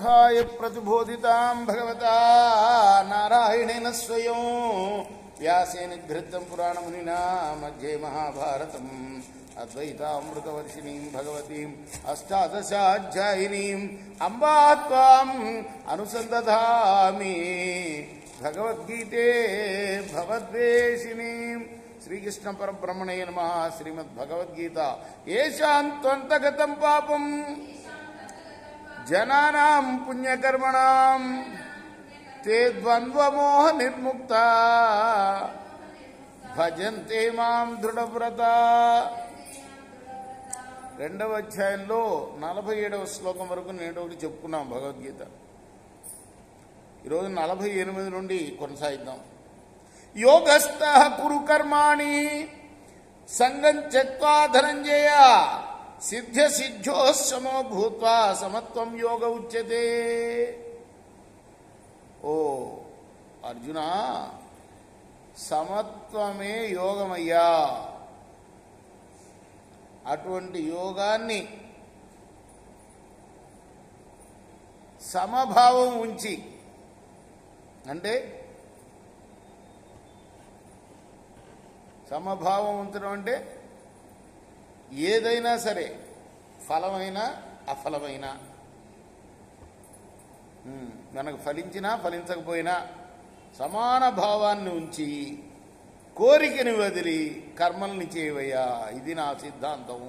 पार्थाय प्रतिबोधितां भगवता नारायणेन स्वयं व्यासेन घृतं पुराणमुनिना मध्ये महाभारतम् अद्वैतामृतवर्षिणीं भगवतीम् अष्टादशाध्यायिनीम् अम्बा त्वाम् अनुसन्दधामि भगवद्गीते भवद्वेषिणीम् श्रीकृष्ण परब्रह्मणे नमः। श्रीमद्भगवद्गीता येषां त्वन्तगतं पापं जनानां पुण्यकर्मणां ते द्वन्द्वमोह निर्मुक्ता भजन्ते मां दृढव्रता। రెండవ అధ్యాయంలో 47వ శ్లోకం వరకు నేను ఒకటి చెప్పుకున్నాం భగవద్గీత. ఈరోజు 48 నుండి కొనసాగిద్దాం. యోగస్థః కురు కర్మాణి సంగం త్యక్త్వా ధనంజయ సిద్ధ్య సిద్ధ్యో సమో భూత్వా సమత్వం యోగ ఉచ్యతే. ఓ అర్జున, సమత్వమే యోగమయ్యా. అటువంటి యోగాన్ని సమభావం ఉంచి, అంటే సమభావం ఉంచడం అంటే ఏదైనా సరే, ఫలమైనా అఫలమైనా, మనకు ఫలించినా ఫలించకపోయినా సమాన భావాన్ని ఉంచి కోరికని వదిలి కర్మల్ని చేయవయ్యా. ఇది నా సిద్ధాంతం.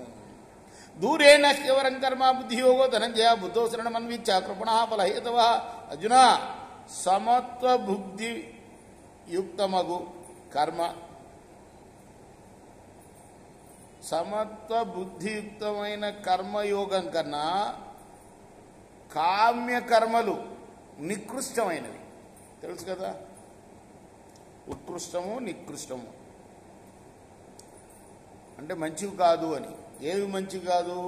దూరేణ కేవలం కర్మ బుద్ధియోగో ధనంజయ బుద్ధో శరణమన్విచ్చ కృపణా ఫలహేతవ. అర్జున, సమత్వ బుద్ధి యుక్తమగు కర్మ, సమత్వ బుద్ధియుక్తమైన కర్మయోగం కన్నా కామ్య కర్మలు నికృష్టమైనవి. తెలుసు కదా, ఉత్కృష్టము నికృష్టము అంటే మంచివి కాదు అని. ఏవి మంచివి కాదు?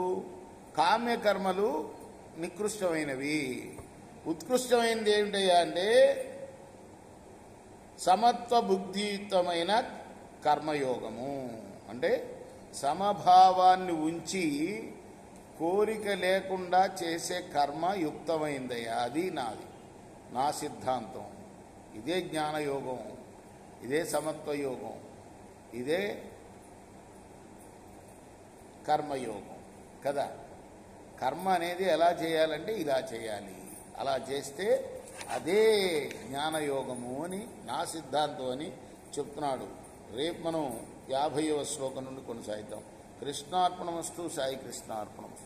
కామ్య కర్మలు నికృష్టమైనవి. ఉత్కృష్టమైనది ఏమిటయ్యా అంటే సమత్వ బుద్ధియుక్తమైన కర్మయోగము. అంటే సమభావాన్ని ఉంచి కోరిక లేకుండా చేసే కర్మ యుక్తమైందయ్యా. అది నాది, నా సిద్ధాంతం. ఇదే జ్ఞానయోగం, ఇదే సమత్వ యోగం, ఇదే కర్మయోగం కదా. కర్మ అనేది ఎలా చేయాలంటే ఇలా చేయాలి, అలా చేస్తే అదే జ్ఞానయోగము అని నా సిద్ధాంతం అని చెప్తున్నాడు. రేపు మనం 50వ శ్లోకం నుండి కొనసాగిద్దాం. కృష్ణార్పణమస్తు. సాయి కృష్ణార్పణమస్తు.